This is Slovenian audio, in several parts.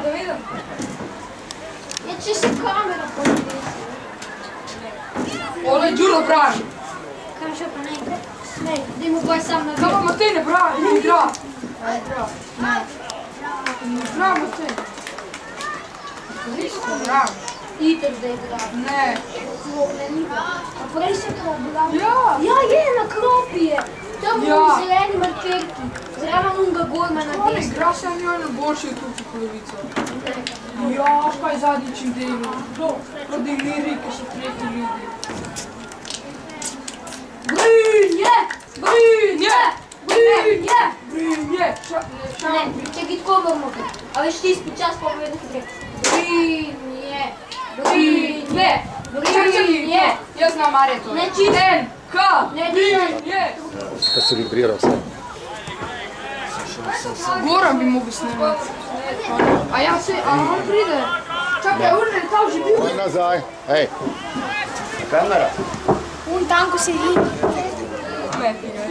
da vidim. Ja će se kamera podvisi. Ovo je Đuro brani. Kaže pa ne igra. Ne, da ima boj sam na Kako Matej ne brani, ne igra. Ne. Bravo Matej. Listo, bravo. Ideš da igra. Ne. A presjekao bravo. Ja. Ja je, na klopi je. Tamo Ja. u zeleni markerki. Zravan unga gorma na On desno. igra sam njoj na boljši je tu polovica. Ja, kaj zadnjičim delu. Proti lirike su tretji ljudi. Brinje! Brinje! Brinje! Brinje! Ne, čekaj, tko bomo. A već ti ispi čas povedati rekao. Brinje! Brinje! Brinje! Ja znam Areto. Ne čitaj. N, K, Ne Brinje! Kad se vibrirao sad. Goran bi mogu snimati. A ja se, a on pride. Čakaj, urne, kao že bio. Oj nazaj. Ej. Kamera. Un tanko se vidi. Ne, ti ga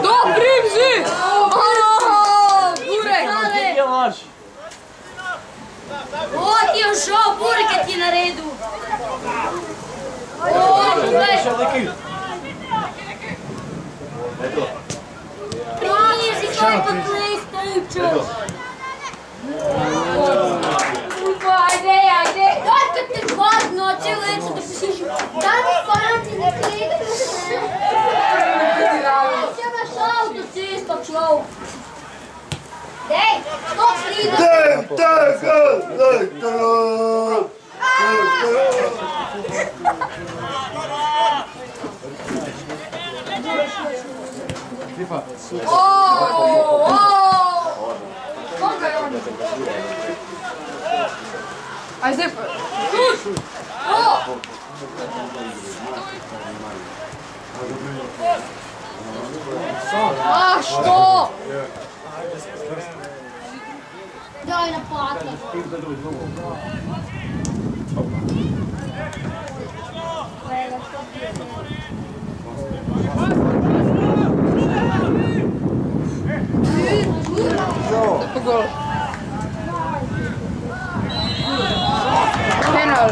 Dobri bzi! Burek! O, ti je ušao, Burek ti je na redu. O, Burek! Prizi, to je pa PlayStation. Ajde. Daj kad te hvatno, cijelo jecu da pisiš. Da mi fanti ne kliknu se. Će naš auto cesta, člau. Dej, stop slida. Aj zdaj pa. A što? Daj na pata. Po gol. Penal.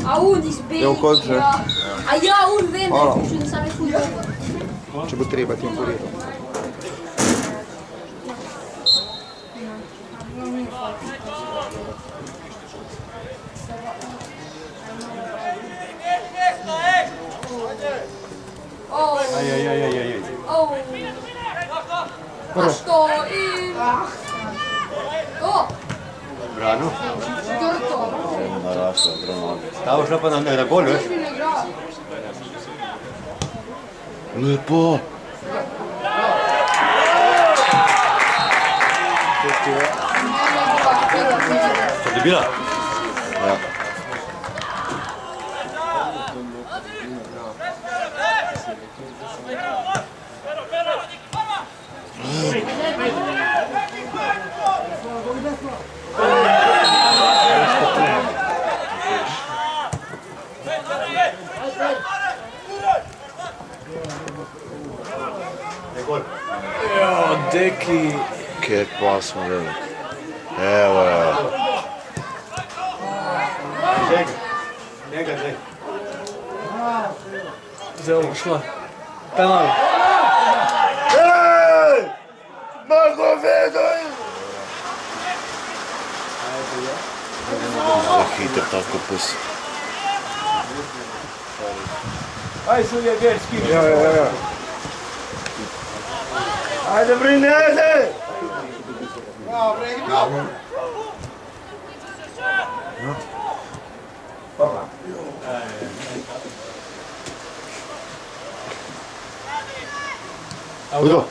A un izbegi. Je v koncu. A ja, un vem, da Hvala. je prišel, da sam je ful. Če bo treba, ti bom povedal. A što i... To! Brano? Grto. Naraslo, ogromno. Stavo šla pa na gol, veš? Ti ne igra. Lepo. Ste dobila? Ja. Jo, deki. Kje pa smo gledali? Evo. Njega, Zelo šla. Penal. Ej! Magovedoj! Zahiter tako pes. Aj, Sulja Gerski. Ja. Ajde, Brine, ajde! Udo.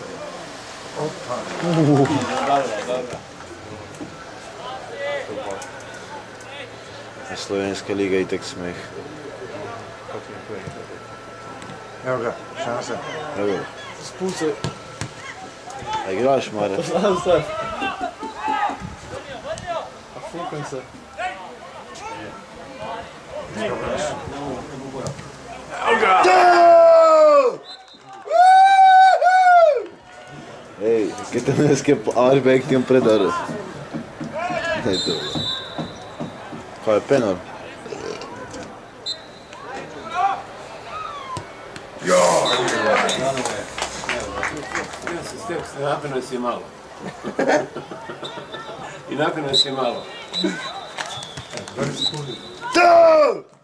Slovenska liga itek smeh. Evo ga, šansa. Evo ga. Spucaj. A igraš, Mare? Znam sad. A fukam se. Ej, che te ne che Arbeck ti un predare. Kaj je penal? Nakon nas je malo. I nakon nas je malo. To!